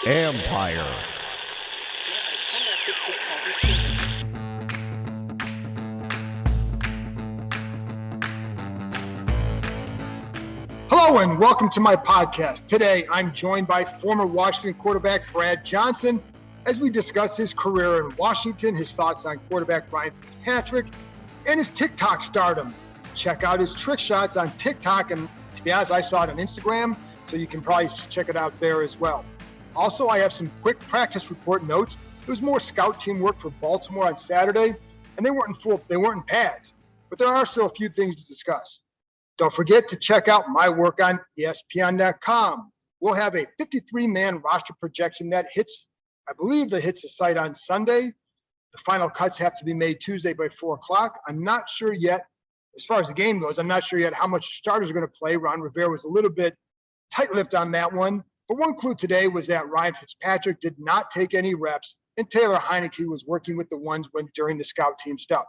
Empire. Hello and welcome to my podcast. Today, I'm joined by former Washington quarterback Brad Johnson as we discuss his career in Washington, his thoughts on quarterback Ryan Fitzpatrick, and his Tik Tok stardom. Check out his trick shots on TikTok, and to be honest, I saw it on Instagram, so you can probably check it out there as well. Also, I have some quick practice report notes. It was more scout team work for Baltimore on Saturday, and they weren't in pads, but there are still a few things to discuss. Don't forget to check out my work on ESPN.com. We'll have a 53-man roster projection that hits the site on Sunday. The final cuts have to be made Tuesday by 4 o'clock. I'm not sure yet, as far as the game goes, I'm not sure yet how much the starters are going to play. Ron Rivera was a little bit tight-lipped on that one. But one clue today was that Ryan Fitzpatrick did not take any reps, and Taylor Heineke was working with the ones during the scout team stuff.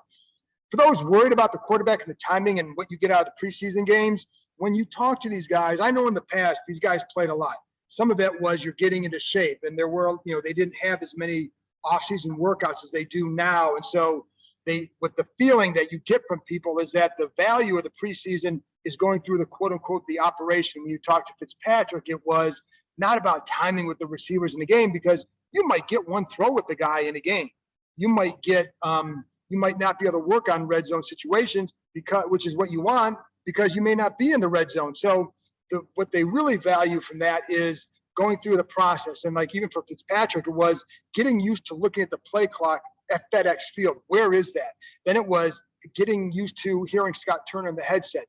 For those worried about the quarterback and the timing and what you get out of the preseason games, when you talk to these guys, I know in the past these guys played a lot. Some of it was you're getting into shape, and they didn't have as many off-season workouts as they do now. And so what the feeling that you get from people is that the value of the preseason is going through the quote-unquote the operation. When you talk to Fitzpatrick, it was not about timing with the receivers in the game, because you might get one throw with the guy in a game. You might not be able to work on red zone situations, which is what you want, because you may not be in the red zone. So what they really value from that is going through the process. And like even for Fitzpatrick, it was getting used to looking at the play clock at FedEx Field. Where is that? Then it was getting used to hearing Scott Turner in the headset,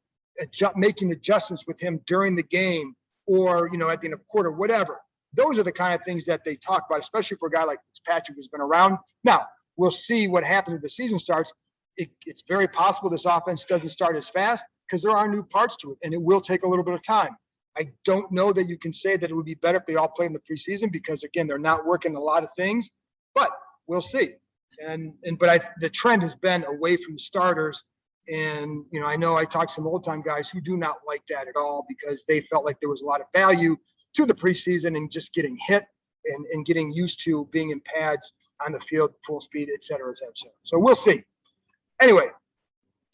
making adjustments with him during the game or, at the end of quarter, whatever. Those are the kind of things that they talk about, especially for a guy like Fitzpatrick who's been around. Now, we'll see what happens if the season starts. It's very possible this offense doesn't start as fast because there are new parts to it, and it will take a little bit of time. I don't know that you can say that it would be better if they all play in the preseason because, again, they're not working a lot of things, but we'll see. But the trend has been away from the starters, and I know I talked to some old-time guys who do not like that at all because they felt like there was a lot of value to the preseason and just getting hit and getting used to being in pads on the field, full speed, et cetera, et cetera. So we'll see. Anyway,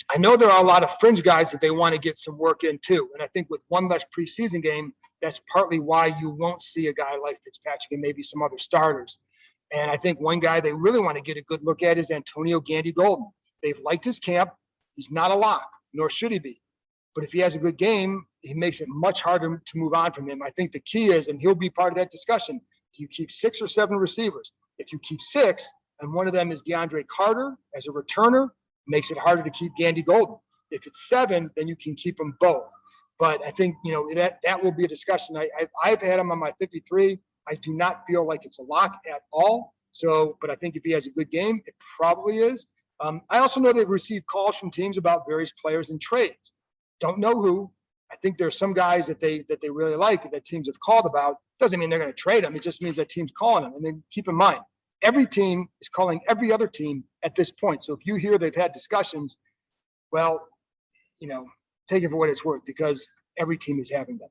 I know there are a lot of fringe guys that they want to get some work in too. And I think with one less preseason game, that's partly why you won't see a guy like Fitzpatrick and maybe some other starters. And I think one guy they really want to get a good look at is Antonio Gandy-Golden. They've liked his camp. He's not a lock, nor should he be. But if he has a good game, he makes it much harder to move on from him. I think the key is, and he'll be part of that discussion, do you keep 6 or 7 receivers? If you keep 6, and one of them is DeAndre Carter as a returner, makes it harder to keep Gandy-Golden. If it's 7, then you can keep them both. But I think, that will be a discussion. I've had him on my 53. I do not feel like it's a lock at all. So, but I think if he has a good game, it probably is. I also know they've received calls from teams about various players in trades. Don't know who. I think there's some guys that they really like that teams have called about. Doesn't mean they're going to trade them. It just means that team's calling them. And then keep in mind, every team is calling every other team at this point. So if you hear they've had discussions, well, take it for what it's worth because every team is having them.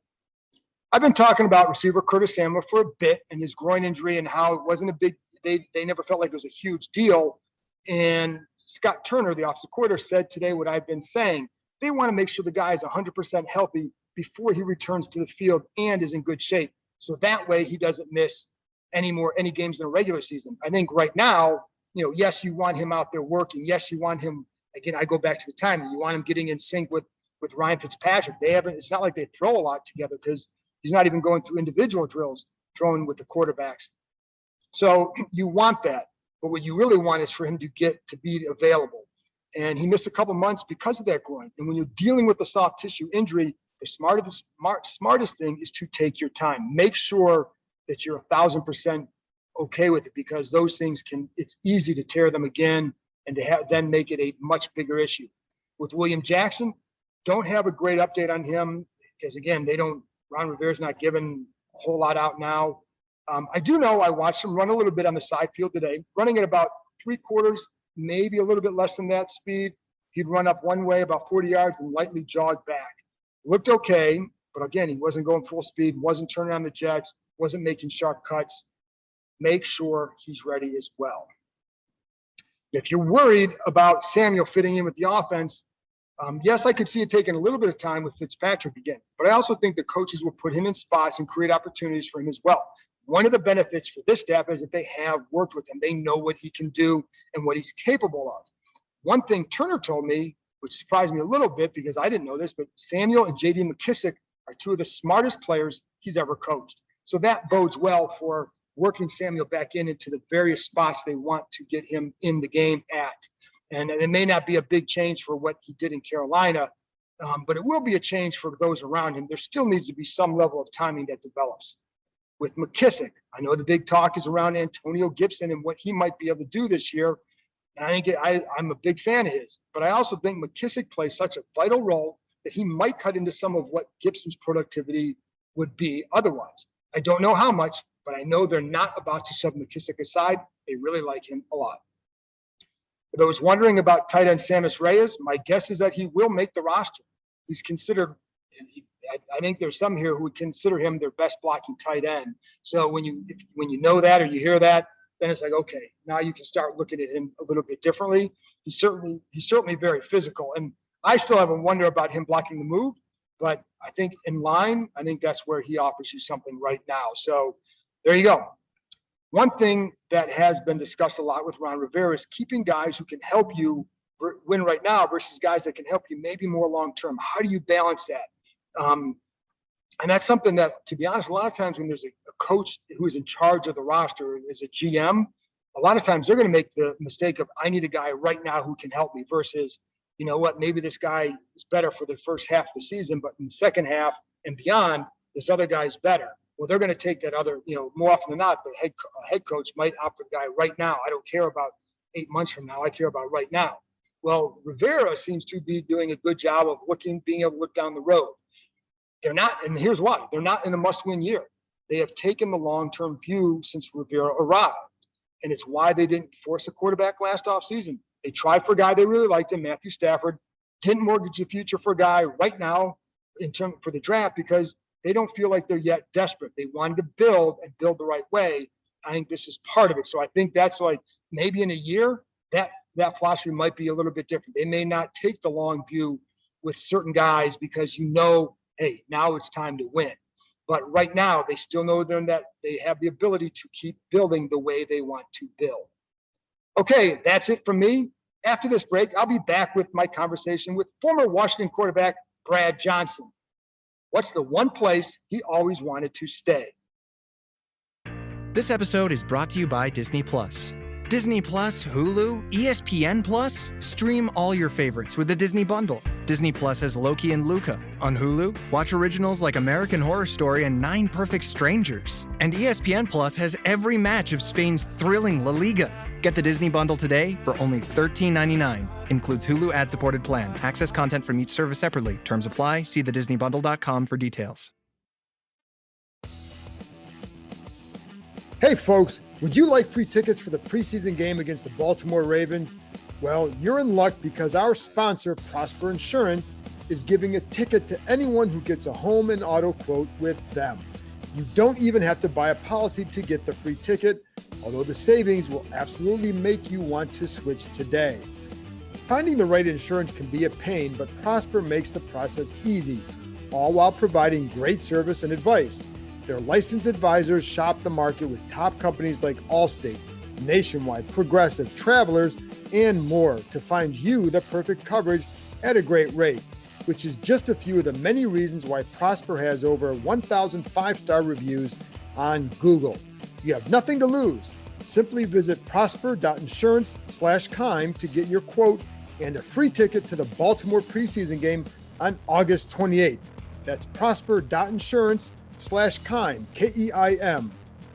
I've been talking about receiver Curtis Samuel for a bit and his groin injury and how it wasn't a big – they never felt like it was a huge deal. And Scott Turner, the offensive coordinator, said today what I've been saying. They want to make sure the guy is 100% healthy before he returns to the field and is in good shape. So that way he doesn't miss any games in the regular season. I think right now, yes, you want him out there working. Yes, you want him, again, I go back to the timing. You want him getting in sync with Ryan Fitzpatrick. It's not like they throw a lot together because he's not even going through individual drills throwing with the quarterbacks. So you want that. But what you really want is for him to get to be available. And he missed a couple months because of that groin. And when you're dealing with a soft tissue injury, the smartest thing is to take your time. Make sure that you're 1,000% okay with it because those things it's easy to tear them again and to then make it a much bigger issue. With William Jackson, don't have a great update on him because, again, Ron Rivera's not giving a whole lot out now. I do know I watched him run a little bit on the side field today, running at about 3/4, maybe a little bit less than that speed. He'd run up one way about 40 yards and lightly jog back. Looked okay, But again, he wasn't going full speed, wasn't turning on the jets, wasn't making sharp cuts. Make sure he's ready as well. If you're worried about Samuel fitting in with the offense, yes, I could see it taking a little bit of time with Fitzpatrick again, but I also think the coaches will put him in spots and create opportunities for him as well. One of the benefits for this staff is that they have worked with him. They know what he can do and what he's capable of. One thing Turner told me, which surprised me a little bit because I didn't know this, but Samuel and J.D. McKissic are two of the smartest players he's ever coached. So that bodes well for working Samuel back into the various spots they want to get him in the game at. And it may not be a big change for what he did in Carolina, but it will be a change for those around him. There still needs to be some level of timing that develops. With McKissic, I know the big talk is around Antonio Gibson and what he might be able to do this year. And I think I'm a big fan of his. But I also think McKissic plays such a vital role that he might cut into some of what Gibson's productivity would be otherwise. I don't know how much, but I know they're not about to shove McKissic aside. They really like him a lot. For those wondering about tight end Sammis Reyes, my guess is that he will make the roster. He's considered, I think there's some here who would consider him their best blocking tight end. So when you know that or you hear that, then it's like, okay, now you can start looking at him a little bit differently. He's certainly very physical. And I still have a wonder about him blocking the move, but I think in line, I think that's where he offers you something right now. So there you go. One thing that has been discussed a lot with Ron Rivera is keeping guys who can help you win right now versus guys that can help you maybe more long-term. How do you balance that? And that's something that, to be honest, a lot of times when there's a coach who is in charge of the roster as a GM, a lot of times they're going to make the mistake of, I need a guy right now who can help me versus, you know what, maybe this guy is better for the first half of the season, but in the second half and beyond, this other guy's better. Well, they're going to take that other, more often than not, the head coach might opt for the guy right now. I don't care about 8 months from now. I care about right now. Well, Rivera seems to be doing a good job of being able to look down the road. They're not, and here's why. They're not in a must-win year. They have taken the long-term view since Rivera arrived, and it's why they didn't force a quarterback last offseason. They tried for a guy they really liked, him, Matthew Stafford, didn't mortgage the future for a guy right now for the draft because they don't feel like they're yet desperate. They wanted to build the right way. I think this is part of it. So I think that's like maybe in a year, that philosophy might be a little bit different. They may not take the long view with certain guys because hey, now it's time to win. But right now, they still know that they have the ability to keep building the way they want to build. Okay, that's it from me. After this break, I'll be back with my conversation with former Washington quarterback Brad Johnson. What's the one place he always wanted to stay? This episode is brought to you by Disney+. Disney+, Hulu, ESPN Plus. Stream all your favorites with the Disney Bundle. Disney+ has Loki and Luca. On Hulu, watch originals like American Horror Story and 9 Perfect Strangers. And ESPN Plus has every match of Spain's thrilling La Liga. Get the Disney Bundle today for only $13.99. Includes Hulu ad-supported plan. Access content from each service separately. Terms apply. See thedisneybundle.com for details. Hey, folks. Would you like free tickets for the preseason game against the Baltimore Ravens? Well, you're in luck because our sponsor, Prosper Insurance, is giving a ticket to anyone who gets a home and auto quote with them. You don't even have to buy a policy to get the free ticket, although the savings will absolutely make you want to switch today. Finding the right insurance can be a pain, but Prosper makes the process easy, all while providing great service and advice. Their licensed advisors shop the market with top companies like Allstate, Nationwide, Progressive, Travelers, and more to find you the perfect coverage at a great rate, which is just a few of the many reasons why Prosper has over 1,000 five-star reviews on Google. You have nothing to lose. Simply visit prosper.insurance/Keim to get your quote and a free ticket to the Baltimore preseason game on August 28th. That's prosper.insurance/Keim, Keim,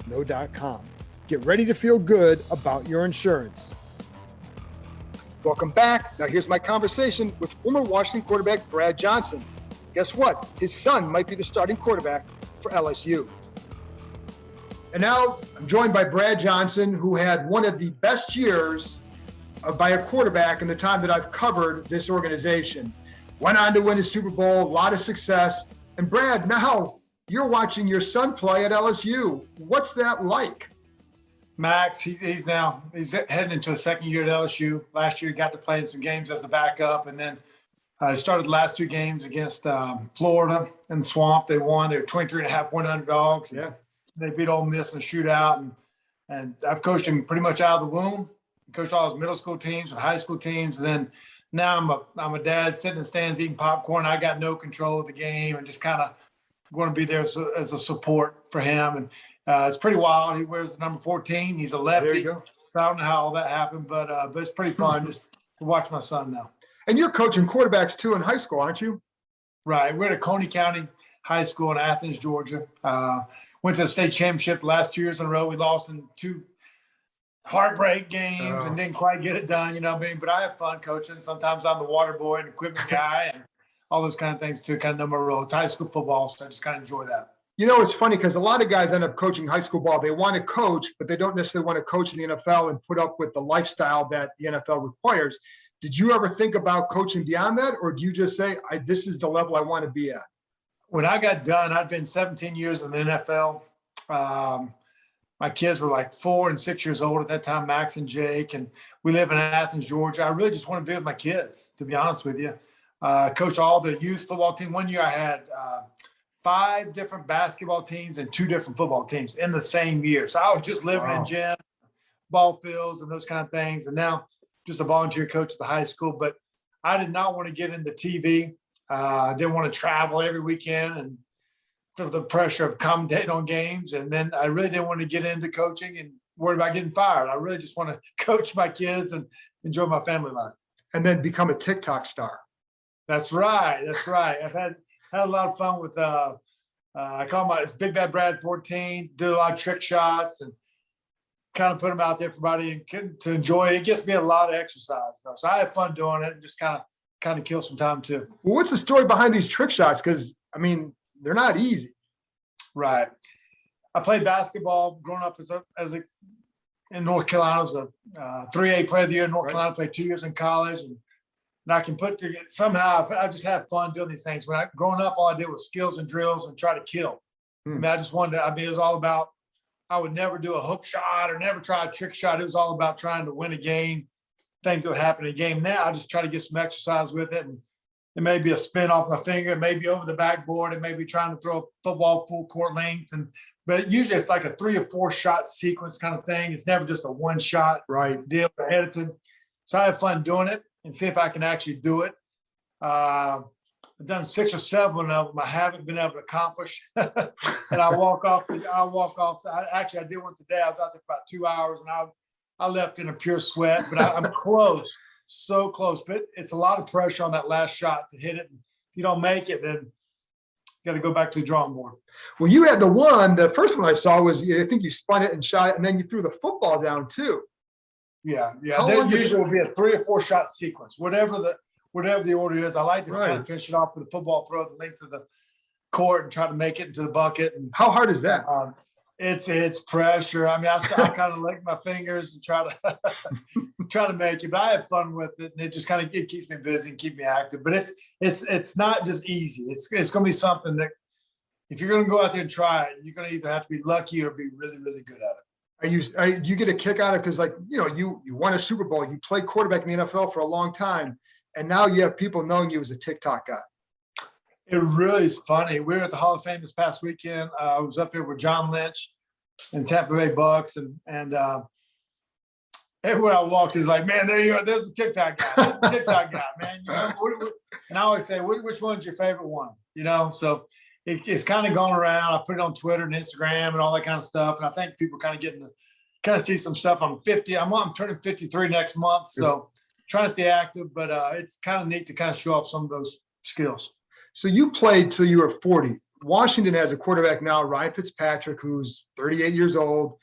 no.com. Get ready to feel good about your insurance. Welcome back. Now here's my conversation with former Washington quarterback Brad Johnson. Guess what? His son might be the starting quarterback for LSU. And now I'm joined by Brad Johnson, who had one of the best years by a quarterback in the time that I've covered this organization. Went on to win a Super Bowl, a lot of success. And Brad, now you're watching your son play at LSU. What's that like? Max, he's heading into a second year at LSU. Last year, he got to play in some games as a backup, and then started the last two games against Florida in the Swamp. They won. They were 23.5-point underdogs. Yeah, they beat Ole Miss in a shootout, and I've coached him pretty much out of the womb. Coached all his middle school teams and high school teams, and then now I'm a dad sitting in the stands eating popcorn. I got no control of the game and just kind of going to be there as a support for him. And it's pretty wild. He wears the number 14. He's a lefty. There you go. So I don't know how all that happened, but it's pretty fun just to watch my son now. And you're coaching quarterbacks too in high school, aren't you? Right. We're at Coney County High School in Athens, Georgia. Went to the state championship last 2 years in a row. We lost in 2 heartbreak games and didn't quite get it done, you know what I mean? But I have fun coaching. Sometimes I'm the water boy and equipment guy and all those kind of things too, kind of know my role. It's high school football, so I just kind of enjoy that. You know, it's funny because a lot of guys end up coaching high school ball. They want to coach, but they don't necessarily want to coach in the NFL and put up with the lifestyle that the NFL requires. Did you ever think about coaching beyond that, or do you just say, this is the level I want to be at? When I got done, I'd been 17 years in the NFL. My kids were like 4 and 6 years old at that time, Max and Jake, and we live in Athens, Georgia. I really just want to be with my kids, to be honest with you. Coached all the youth football team. One year I had 5 different basketball teams and 2 different football teams in the same year. So I was just living in gyms, ball fields, and those kind of things. And now just a volunteer coach at the high school. But I did not want to get into TV. I didn't want to travel every weekend and feel the pressure of commentating on games. And then I really didn't want to get into coaching and worry about getting fired. I really just want to coach my kids and enjoy my family life. And then become a TikTok star. That's right. That's right. I've had a lot of fun with I call it's Big Bad Brad 14, do a lot of trick shots and kind of put them out there for everybody to enjoy. It gets me a lot of exercise though. So I have fun doing it and just kind of kill some time too. Well, what's the story behind these trick shots? Because I mean, they're not easy. Right. I played basketball growing up in North Carolina. I was a 3A player of the year in North Carolina. Played 2 years in college, and I can put together somehow. I just had fun doing these things. Growing up, all I did was skills and drills and try to kill. I mean, I just wanted to. I mean, it was all about. I would never do a hook shot or never try a trick shot. It was all about trying to win a game. Things that would happen in a game. Now I just try to get some exercise with it, and it may be a spin off my finger, it may be over the backboard, it may be trying to throw a football full court length, but usually it's like a 3 or 4 shot sequence kind of thing. It's never just a one shot deal edited. So I have fun doing it and see if I can actually do it. I've done 6 or 7 of them I haven't been able to accomplish. And I walk off. Actually, I did one today. I was out there for about 2 hours, and I left in a pure sweat, but I'm close. So close, but it's a lot of pressure on that last shot to hit it. If you don't make it, then you got to go back to the drawing board. Well, you had the first one I saw was, I think you spun it and shot it, and then you threw the football down too. Yeah. There usually will be a 3 or 4 shot sequence, whatever the order is. I like to kind of finish it off with a football, throw the length of the court and try to make it into the bucket. And how hard is that? It's pressure. I mean, I kind of lick my fingers and try to make it, but I have fun with it, and it just kind of it keeps me busy and keep me active. But it's not just easy. It's going to be something that if you're going to go out there and try it, you're going to either have to be lucky or be really, really good at it. Do you get a kick out of it? Because you won a Super Bowl, you played quarterback in the NFL for a long time, and now you have people knowing you as a TikTok guy. It really is funny. We were at the Hall of Fame this past weekend. I was up here with John Lynch and Tampa Bay Bucks, and everywhere I walked, he's like, "Man, there you are. There's the TikTok guy. There's the TikTok guy, man." You know, and I always say, "Which one's your favorite one?" You know, so it's kind of gone around. I put it on Twitter and Instagram and all that kind of stuff, and I think people kind of getting to kind of see some stuff. I'm 50. I'm turning 53 next month, so trying to stay active, but it's kind of neat to kind of show off some of those skills. So you played till you were 40. Washington has a quarterback now, Ryan Fitzpatrick, who's 38 years old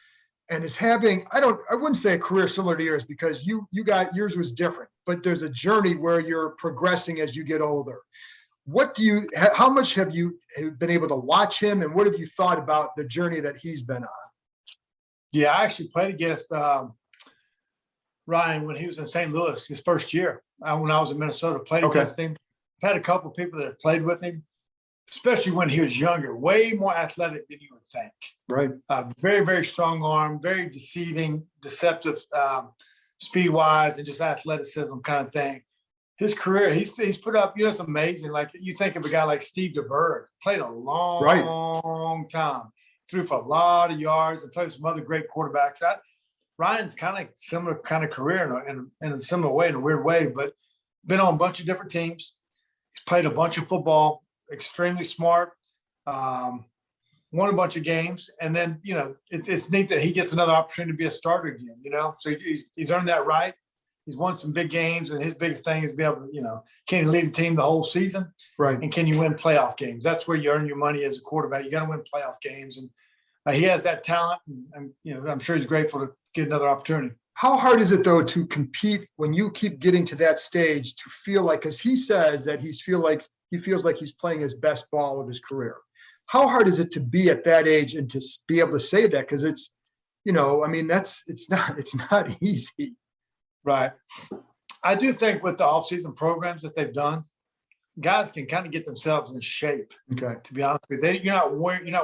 and is having, I wouldn't say a career similar to yours because yours was different, but there's a journey where you're progressing as you get older. How much have you been able to watch him, and what have you thought about the journey that he's been on? Yeah, I actually played against Ryan when he was in St. Louis, his first year. When I was in Minnesota, played against him. I've had a couple of people that have played with him. especially when he was younger, way more athletic than you would think. Right. Very, very strong arm, very deceptive speed-wise, and just athleticism kind of thing. His career, he's put up, it's amazing. Like, you think of a guy like Steve DeBerg, played a long time, threw for a lot of yards, and played with some other great quarterbacks. Ryan's kind of similar kind of career in a similar way, in a weird way, but been on a bunch of different teams. He's played a bunch of football, extremely smart, won a bunch of games. And then, it's neat that he gets another opportunity to be a starter again, So he's earned that right. He's won some big games, and his biggest thing is be able to, can he lead a team the whole season? Right. And can you win playoff games? That's where you earn your money as a quarterback. You got to win playoff games. And he has that talent. And I'm sure he's grateful to get another opportunity. How hard is it, though, to compete when you keep getting to that stage to feel like, because he says that he feels like he's playing his best ball of his career. How hard is it to be at that age and to be able to say that? Because it's, it's not easy. Right. I do think with the off-season programs that they've done, guys can kind of get themselves in shape. Okay. To be honest with you, you're not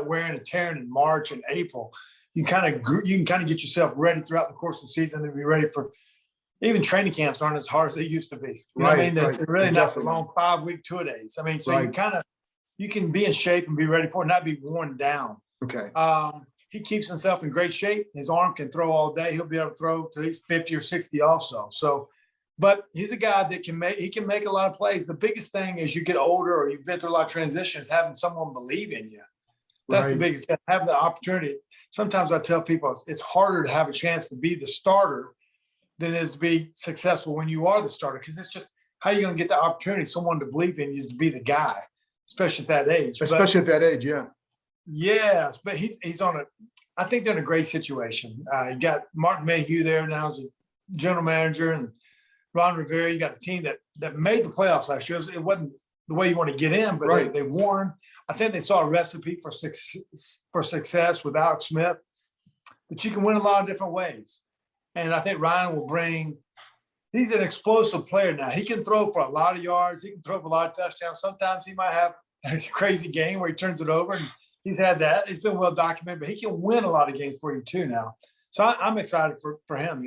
wearing and tearing in March and April. You can kind of get yourself ready throughout the course of the season to be ready for. Even training camps aren't as hard as they used to be. You know what I mean? They're really not for long 5-week two-a-days. I mean, so you can be in shape and be ready for it, not be worn down. Okay. He keeps himself in great shape. His arm can throw all day. He'll be able to throw to at least 50 or 60 also. So, but he's a guy that can make a lot of plays. The biggest thing as you get older or you've been through a lot of transitions, having someone believe in you. That's the biggest thing. Having the opportunity. Sometimes I tell people it's harder to have a chance to be the starter than it is to be successful when you are the starter, because it's just how you're going to get the opportunity, someone to believe in you to be the guy, especially at that age. At that age, yeah. Yes, but I think they're in a great situation. You got Martin Mayhew there now as a general manager, and Ron Rivera. You got a team that made the playoffs last year. It wasn't the way you want to get in, but they won. I think they saw a recipe for success with Alex Smith, that you can win a lot of different ways. And I think Ryan will bring – he's an explosive player now. He can throw for a lot of yards. He can throw for a lot of touchdowns. Sometimes he might have a crazy game where he turns it over, and he's had that. It's been well documented, but he can win a lot of games for you too now. So I'm excited for him,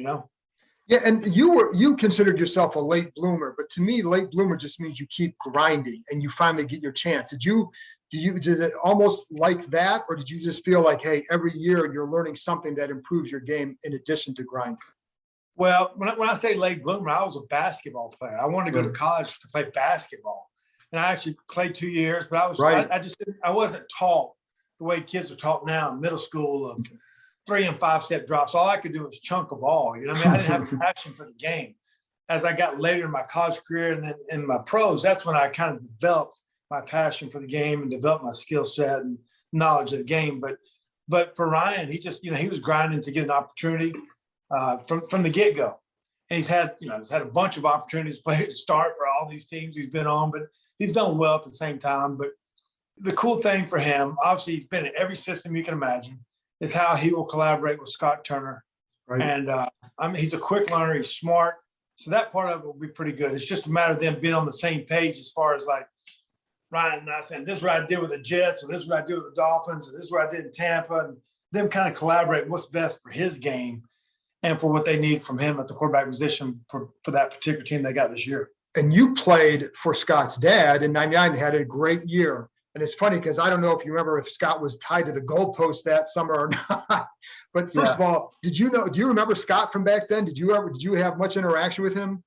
Yeah, and you considered yourself a late bloomer, but to me, late bloomer just means you keep grinding and you finally get your chance. Did it almost like that, or did you just feel like, hey, every year you're learning something that improves your game in addition to grinding? Well, when I say late bloomer, I was a basketball player. I wanted to go to college to play basketball, and I actually played 2 years. But I wasn't taught the way kids are taught now in middle school of 3 and 5 step drops. All I could do was chunk a ball. I didn't have a passion for the game. As I got later in my college career and then in my pros, that's when I kind of developed my passion for the game and developed my skill set and knowledge of the game. But for Ryan, he just, he was grinding to get an opportunity from the get-go. And he's had a bunch of opportunities to start for all these teams he's been on, but he's done well at the same time. But the cool thing for him, obviously he's been in every system you can imagine, is how he will collaborate with Scott Turner. Right. And he's a quick learner. He's smart. So that part of it will be pretty good. It's just a matter of them being on the same page as far as like Ryan and I saying, this is what I did with the Jets, or this is what I did with the Dolphins, and this is what I did in Tampa, and them kind of collaborate what's best for his game and for what they need from him at the quarterback position for that particular team they got this year. And you played for Scott's dad in '99 and had a great year. And it's funny because I don't know if you remember if Scott was tied to the goalpost that summer or not. But first of all, do you remember Scott from back then? Did you have much interaction with him?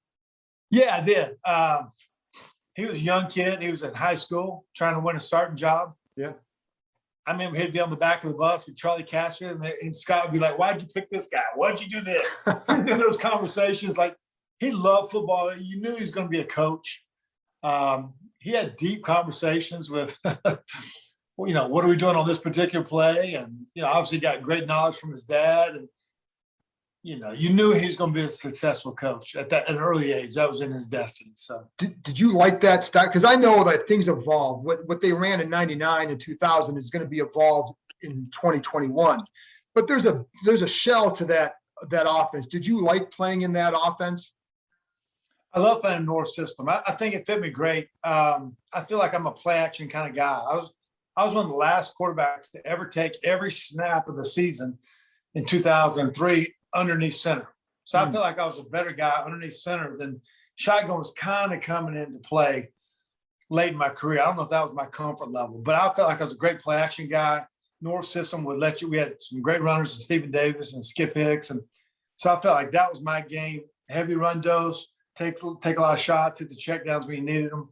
Yeah, I did. He was a young kid. He was in high school trying to win a starting job. Yeah. I remember he'd be on the back of the bus with Charlie Castro, and Scott would be like, why'd you pick this guy? Why'd you do this? And in those conversations, like, he loved football. You knew he was going to be a coach. He had deep conversations with, what are we doing on this particular play? And, obviously got great knowledge from his dad. And, you knew he was going to be a successful coach at an early age. That was in his destiny. So did you like that style? Because I know that things evolved. What they ran in '99 and 2000 is going to be evolved in 2021. But there's a shell to that offense. Did you like playing in that offense? I love playing North system. I think it fit me great. I feel like I'm a play action kind of guy. I was one of the last quarterbacks to ever take every snap of the season in 2003 underneath center. So I feel like I was a better guy underneath center than shotgun was kind of coming into play late in my career. I don't know if that was my comfort level, but I felt like I was a great play action guy. North system would let you. We had some great runners, Stephen Davis and Skip Hicks, and so I felt like that was my game. Heavy run dose, take a lot of shots, hit the check downs when you needed them,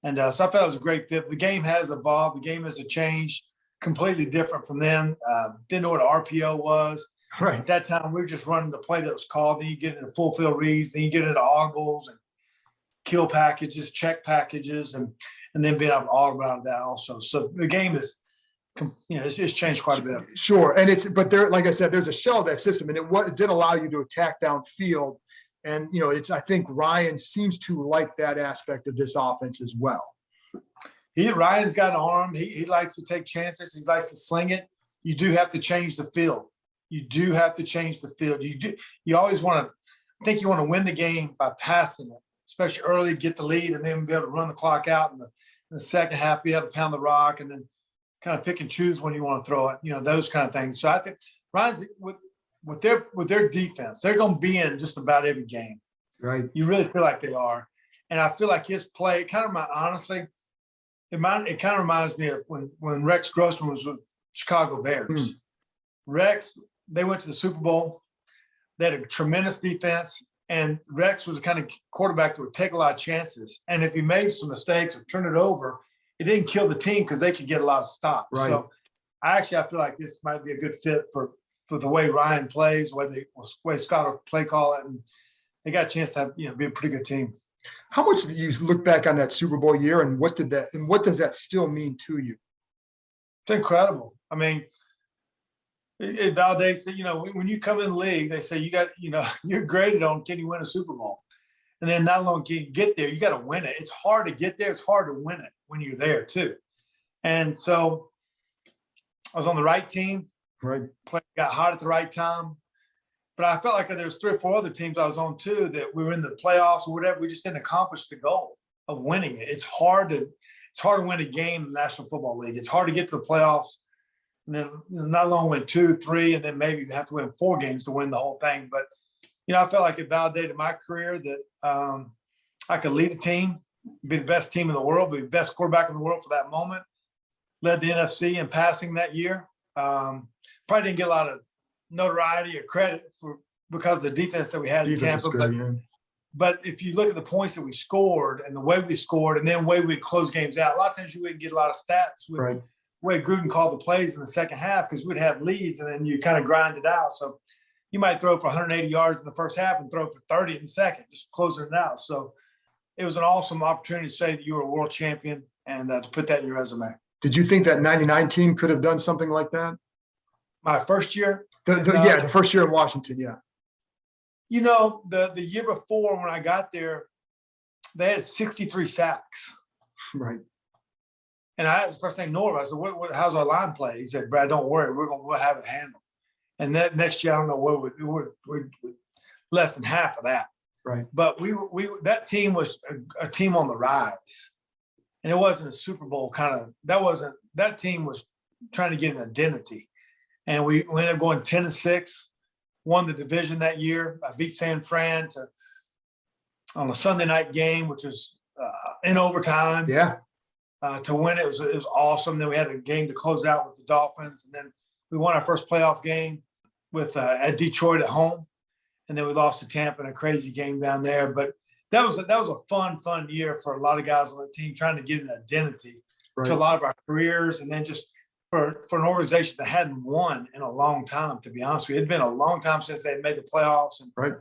and so I felt it was a great fit. The game has evolved. The game has changed, completely different from then. Didn't know what RPO was. Right. At that time, we were just running the play that was called. Then you get into full field reads, then you get into audibles and kill packages, check packages, and then being able to audible out of that also. So the game is, it's changed quite a bit. Sure, and but there, like I said, there's a shell of that system, and it did allow you to attack downfield. And I think Ryan seems to like that aspect of this offense as well. Ryan's got an arm. He likes to take chances. He likes to sling it. You do have to change the field. You do have to change the field. You always want to think you want to win the game by passing it, especially early, get the lead, and then be able to run the clock out in the second half, be able to pound the rock, and then kind of pick and choose when you want to throw it, those kind of things. So I think Ryan's with their defense, they're going to be in just about every game. Right. You really feel like they are. And I feel like his play honestly, it kind of reminds me of when Rex Grossman was with Chicago Bears. Rex, they went to the Super Bowl. They had a tremendous defense, and Rex was the kind of quarterback that would take a lot of chances. And if he made some mistakes or turned it over, it didn't kill the team because they could get a lot of stops. Right. So I feel like this might be a good fit for the way Ryan plays, the way Scott will play call it, and they got a chance to have, be a pretty good team. How much do you look back on that Super Bowl year, and what does that still mean to you? It's incredible. I mean, it validates that, when you come in the league, they say you're graded on, can you win a Super Bowl? And then not only can you get there, you got to win it. It's hard to get there. It's hard to win it when you're there too. And so I was on the right team. Right. Got hot at the right time. But I felt like there was 3 or 4 other teams I was on too that we were in the playoffs or whatever. We just didn't accomplish the goal of winning it. It's hard to win a game in the National Football League. It's hard to get to the playoffs. And then not only win 2, 3, and then maybe you have to win 4 games to win the whole thing. But, I felt like it validated my career that I could lead a team, be the best team in the world, be the best quarterback in the world for that moment. Led the NFC in passing that year. Probably didn't get a lot of notoriety or credit because of the defense that we had in Tampa. But if you look at the points that we scored and the way we scored and then the way we close games out, a lot of times you wouldn't get a lot of stats with the way Gruden called the plays in the second half because we'd have leads and then you kind of grind it out. So you might throw for 180 yards in the first half and throw for 30 in the second, just closing it out. So it was an awesome opportunity to say that you were a world champion and to put that in your resume. Did you think that 99 team could have done something like that? My first year? The first year in Washington, yeah. The year before when I got there, they had 63 sacks. Right. And I asked the first thing Norv, I said, how's our line play? He said, Brad, don't worry, we'll have it handled. And that next year, I don't know where we're less than half of that. Right. But that team was a team on the rise. And it wasn't a Super Bowl that team was trying to get an identity. And we ended up going 10-6, won the division that year. I beat San Fran on a Sunday night game, which was in overtime. Yeah. To win it was awesome. Then we had a game to close out with the Dolphins. And then we won our first playoff game at Detroit at home. And then we lost to Tampa in a crazy game down there. But that was a fun year for a lot of guys on the team trying to get an identity to a lot of our careers. And then just for an organization that hadn't won in a long time, to be honest with you. It had been a long time since they had made the playoffs and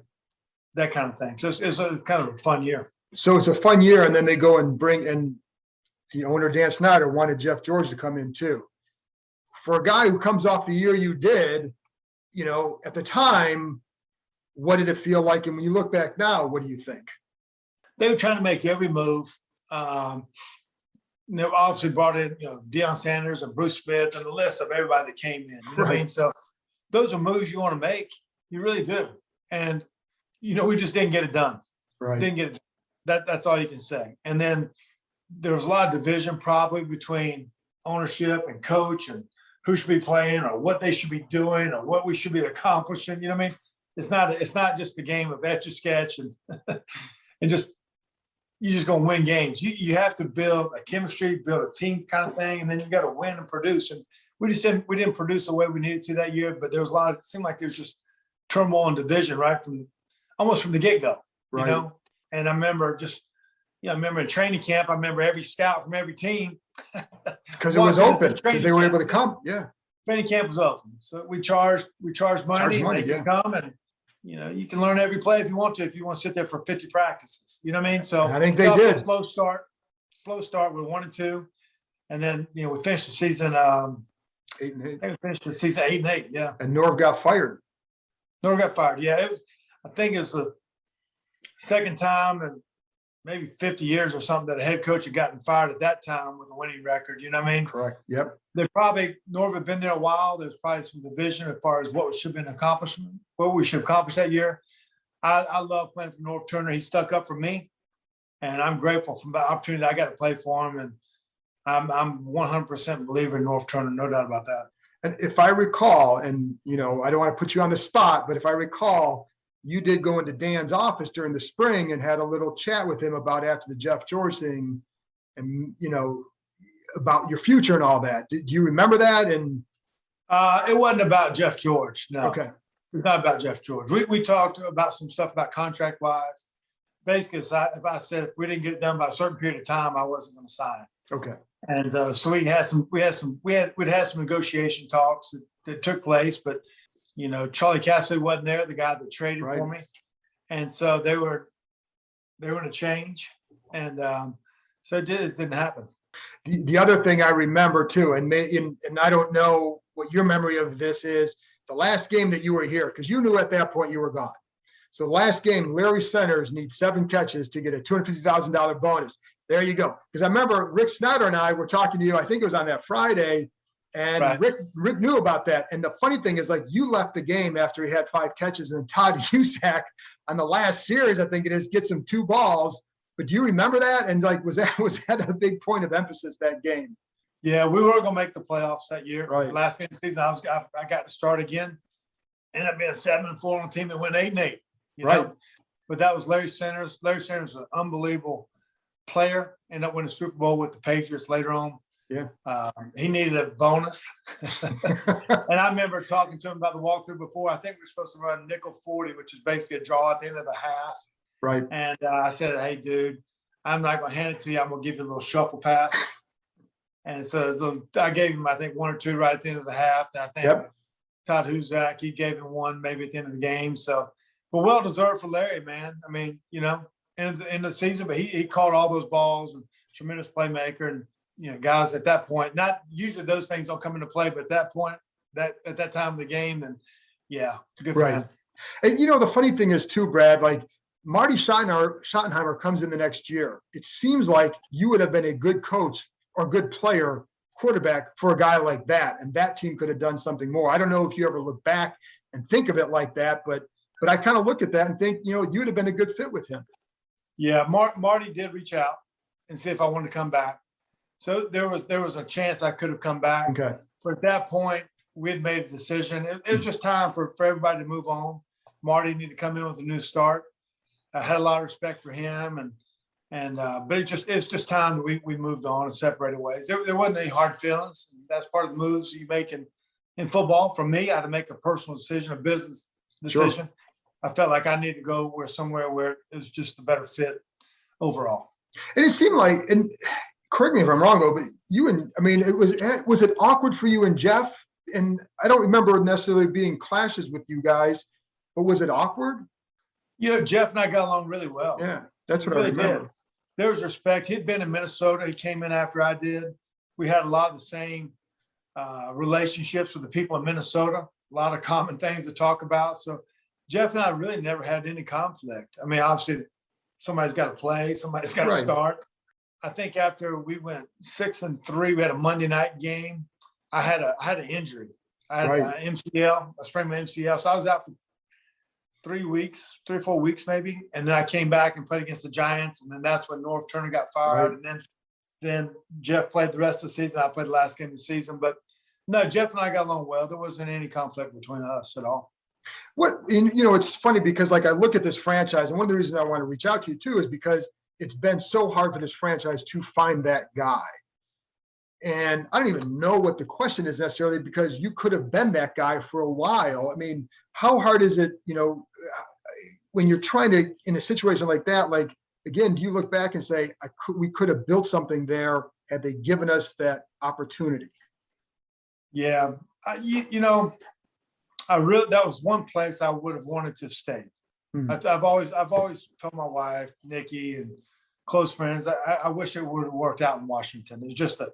that kind of thing. So it's kind of a fun year. So it's a fun year, and then they go and bring in the owner, Dan Snyder, wanted Jeff George to come in too. For a guy who comes off the year you did, at the time, what did it feel like? And when you look back now, what do you think? They were trying to make every move. They obviously brought in, Deion Sanders and Bruce Smith and the list of everybody that came in. You know what I mean? So those are moves you want to make. You really do. And, we just didn't get it done. Right. Didn't get it done. That's all you can say. And then there was a lot of division probably between ownership and coach and who should be playing or what they should be doing or what we should be accomplishing. You know what I mean? It's not just a game of etch a sketch and and you're just gonna win games. You have to build a chemistry, build a team kind of thing, and then you got to win and produce. And we didn't produce the way we needed to that year, but there was it seemed like there's just turmoil and division right from almost from the get-go, Right. you know? And I remember I remember in training camp, I remember every scout from every team. Because it was open, because they were able to come. Yeah. Training camp was open. So we charged money, and they can come and, you can learn every play if you want to sit there for 50 practices. You know what I mean? So And I think they did. Slow start with 1-2. And then, we finished the season, 8-8. I think we finished the season 8-8. Yeah. And Norv got fired. Yeah. I think it's the second time in maybe 50 years or something that a head coach had gotten fired at that time with a winning record. You know what I mean? Correct. Yep. Norv had been there a while. There's probably some division as far as what should have been what we should accomplish that year. I love playing for Norv Turner. He stuck up for me, and I'm grateful for the opportunity I got to play for him. And I'm 100% believer in Norv Turner, no doubt about that. And if I recall, and I don't want to put you on the spot, but if I recall, you did go into Dan's office during the spring and had a little chat with him about after the Jeff George thing and, about your future and all that. Do you remember that? And it wasn't about Jeff George. No. Okay. It's not about Jeff George. We talked about some stuff about contract wise. Basically, if I said if we didn't get it done by a certain period of time, I wasn't going to sign. Okay. And so we'd had some negotiation talks that took place, but Charlie Castley wasn't there, the guy that traded Right. for me, and so they were in a change, and so it didn't happen. The other thing I remember too, and I don't know what your memory of this is, the last game that you were here, because you knew at that point you were gone. So the last game, Larry Centers needs 7 catches to get a $250,000 bonus. There you go. Because I remember Rick Snyder and I were talking to you, I think it was on that Friday, and Right. Rick knew about that. And the funny thing is, like, you left the game after he had 5 catches, and Todd Husak on the last series, I think it is, gets him 2 balls. But do you remember that? And was that a big point of emphasis that game? Yeah, we were going to make the playoffs that year. Right. Last game of the season, I got to start again. Ended up being 7-4 on a team that went 8-8. Right. But that was Larry Centers. Larry Centers is an unbelievable player. Ended up winning the Super Bowl with the Patriots later on. Yeah. He needed a bonus. And I remember talking to him about the walkthrough before. I think we were supposed to run nickel 40, which is basically a draw at the end of the half. Right. And I said, hey, dude, I'm not going to hand it to you. I'm going to give you a little shuffle pass. And so I gave him, I think, 1 or 2 right at the end of the half. And I think Todd Husak, he gave him 1 maybe at the end of the game. So, but well-deserved for Larry, man. I mean, end of the season, but he caught all those balls and tremendous playmaker. And, guys at that point, not usually those things don't come into play, but at that point, at that time of the game, then, yeah, good for him. And, the funny thing is too, Brad, like, Marty Schottenheimer comes in the next year. It seems like you would have been a good coach or good player, quarterback for a guy like that. And that team could have done something more. I don't know if you ever look back and think of it like that, but I kind of look at that and think, you would have been a good fit with him. Yeah. Marty did reach out and see if I wanted to come back. So there was a chance I could have come back. Okay. But at that point, we had made a decision. It was just time for everybody to move on. Marty needed to come in with a new start. I had a lot of respect for him, but it's just time that we moved on and separated ways. There wasn't any hard feelings. That's part of the moves you make in football. For me, I had to make a personal decision, a business decision. Sure. I felt like I needed to go somewhere where it was just a better fit overall. And it seemed like, and correct me if I'm wrong though, but was it awkward for you and Jeff? And I don't remember necessarily being clashes with you guys, but was it awkward? Jeff and I got along really well. Yeah, that's what I remember. Did. There was respect. He'd been in Minnesota. He came in after I did. We had a lot of the same relationships with the people in Minnesota, a lot of common things to talk about. So Jeff and I really never had any conflict. I mean, obviously, somebody's got to play. Somebody's got to start. I think after we went 6-3, we had a Monday night game. I had an injury. I had an MCL. I sprained my MCL. So I was out for 3 weeks, 3 or 4 weeks maybe. And then I came back and played against the Giants. And then that's when Norv Turner got fired. Right. And then Jeff played the rest of the season. I played the last game of the season. But no, Jeff and I got along well. There wasn't any conflict between us at all. It's funny because like I look at this franchise, and one of the reasons I want to reach out to you too is because it's been so hard for this franchise to find that guy. And I don't even know what the question is necessarily, because you could have been that guy for a while. I mean, how hard is it, when you're trying to, in a situation like that, like, again, do you look back and say, we could have built something there had they given us that opportunity? Yeah. That was one place I would have wanted to stay. Mhm. I've always told my wife, Nikki, and close friends, I wish it would have worked out in Washington. It's just it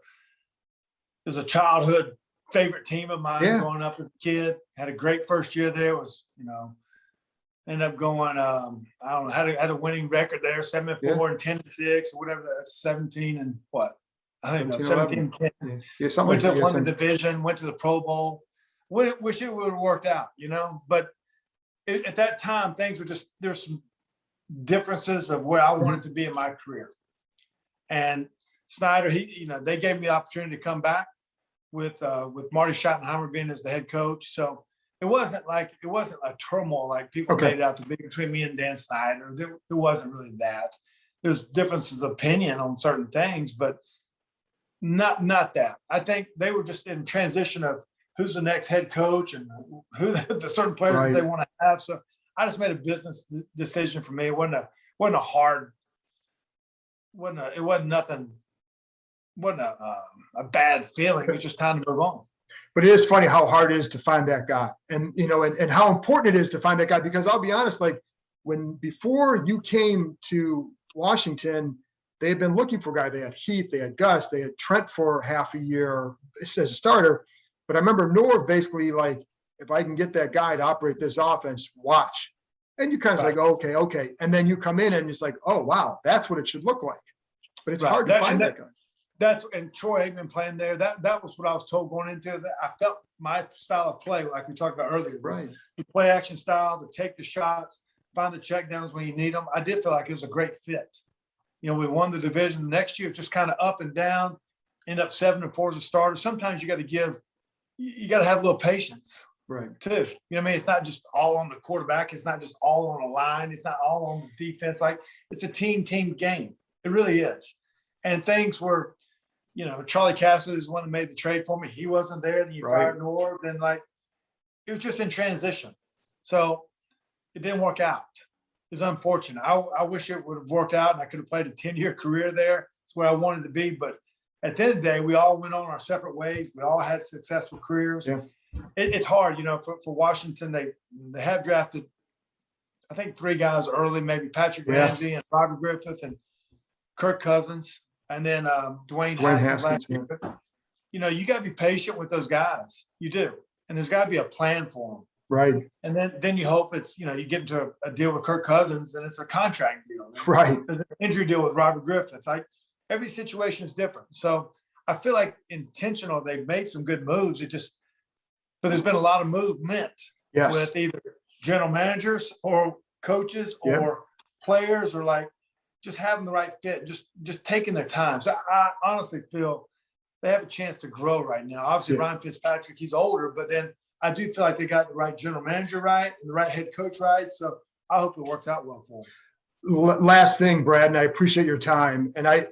was a childhood favorite team of mine. Yeah. Growing up as a kid. Had a great first year there. Ended up going, I don't know, had a winning record there, 7-4 and 10-6 or whatever. That's 17 and what? I don't know, 17-10. Yeah, something Went to like won the division, went to the Pro Bowl. Wish it would have worked out, But at that time, things were just, there's some differences of where I wanted to be in my career. And Snyder, they gave me the opportunity to come back with Marty Schottenheimer being as the head coach. So it wasn't a turmoil like people made it out to be between me and Dan Snyder. There wasn't really that. There's differences of opinion on certain things, but not that. I think they were just in transition of who's the next head coach and who the certain players that they want to have. So I just made a business decision for me. It wasn't a bad feeling. It was just time to move on. But it is funny how hard it is to find that guy, and how important it is to find that guy, because I'll be honest, like before you came to Washington, they had been looking for a guy. They had Heath, they had Gus, they had Trent for half a year as a starter. But I remember Norv basically like, if I can get that guy to operate this offense, watch. And you kind of like, okay. And then you come in and it's like, oh, wow, that's what it should look like. But it's hard to find that guy. And Troy had been playing there. That was what I was told going into that. I felt my style of play, like we talked about earlier, the play action style, to take the shots, find the checkdowns when you need them. I did feel like it was a great fit. We won the division. The next year, it's just kind of up and down, end up 7-4 as a starter. Sometimes you got to have a little patience. Right. Too. It's not just all on the quarterback. It's not just all on the line. It's not all on the defense. Like, it's a team game. It really is. And things were, Charlie Cassidy is the one that made the trade for me. He wasn't there. Then you fired Norv. And it was just in transition. So it didn't work out. It was unfortunate. I wish it would have worked out and I could have played a 10-year career there. It's where I wanted to be. But at the end of the day, we all went on our separate ways. We all had successful careers. Yeah. It's hard, for Washington. They have drafted, I think, 3 guys early, maybe Patrick Ramsey and Robert Griffith and Kirk Cousins, and then Dwayne Haskins last year. But, you got to be patient with those guys. You do, and there's got to be a plan for them. Right. And then you hope it's, you get into a deal with Kirk Cousins and it's a contract deal. Right. There's an injury deal with Robert Griffith. Like, every situation is different. So I feel like intentional. They've made some good moves. But there's been a lot of movement with either general managers or coaches or players, or like just having the right fit, just taking their time. So I honestly feel they have a chance to grow right now. Obviously, Ryan Fitzpatrick, he's older, but then I do feel like they got the right general manager right and the right head coach right. So I hope it works out well for them. Last thing, Brad, and I appreciate your time. And I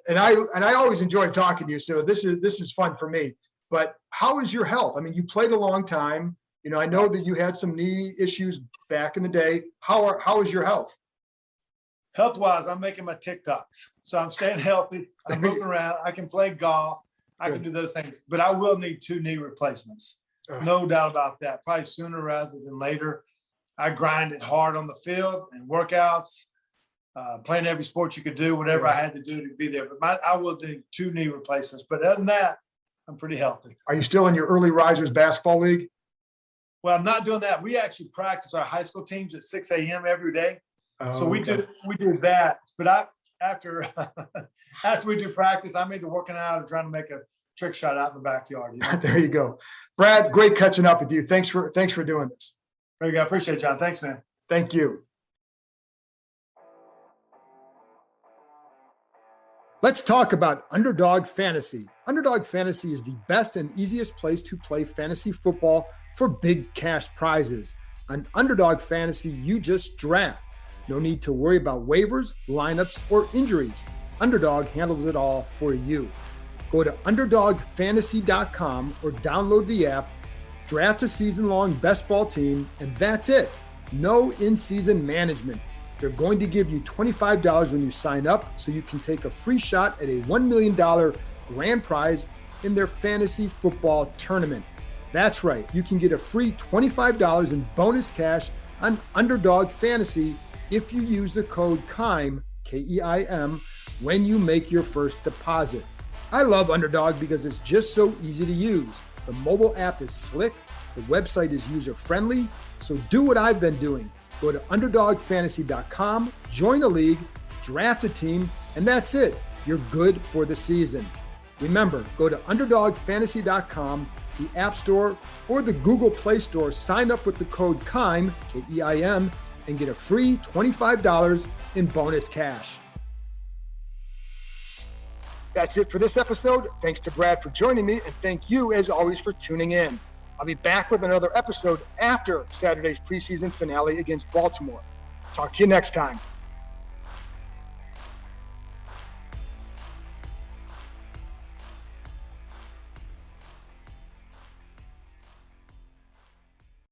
always enjoy talking to you. So this is fun for me. But how is your health? I mean, you played a long time. I know that you had some knee issues back in the day. How is your health? Health-wise, I'm making my TikToks. So I'm staying healthy. I'm moving around. I can play golf. I can do those things. But I will need 2 knee replacements. No doubt about that. Probably sooner rather than later. I grinded hard on the field and workouts, playing every sport you could do, whatever I had to do to be there. But I will do 2 knee replacements. But other than that, I'm pretty healthy. Are you still in your early risers basketball league? Well, I'm not doing that. We actually practice our high school teams at 6 a.m. every day. So we do that. But after we do practice, I'm either working out or trying to make a trick shot out in the backyard. There you go. Brad, great catching up with you. Thanks for doing this. Very good. I appreciate it, John. Thanks, man. Thank you. Let's talk about Underdog Fantasy. Underdog Fantasy is the best and easiest place to play fantasy football for big cash prizes. On Underdog Fantasy, you just draft. No need to worry about waivers, lineups, or injuries. Underdog handles it all for you. Go to UnderdogFantasy.com or download the app, draft a season-long best ball team, and that's it. No in-season management. They're going to give you $25 when you sign up so you can take a free shot at a $1 million grand prize in their fantasy football tournament. That's right. You can get a free $25 in bonus cash on Underdog Fantasy if you use the code Keim, K-E-I-M, when you make your first deposit. I love Underdog because it's just so easy to use. The mobile app is slick, the website is user-friendly, so do what I've been doing. Go to UnderdogFantasy.com, join a league, draft a team, and that's it. You're good for the season. Remember, go to UnderdogFantasy.com, the App Store, or the Google Play Store, sign up with the code Keim, K-E-I-M, and get a free $25 in bonus cash. That's it for this episode. Thanks to Brad for joining me, and thank you, as always, for tuning in. I'll be back with another episode after Saturday's preseason finale against Baltimore. Talk to you next time.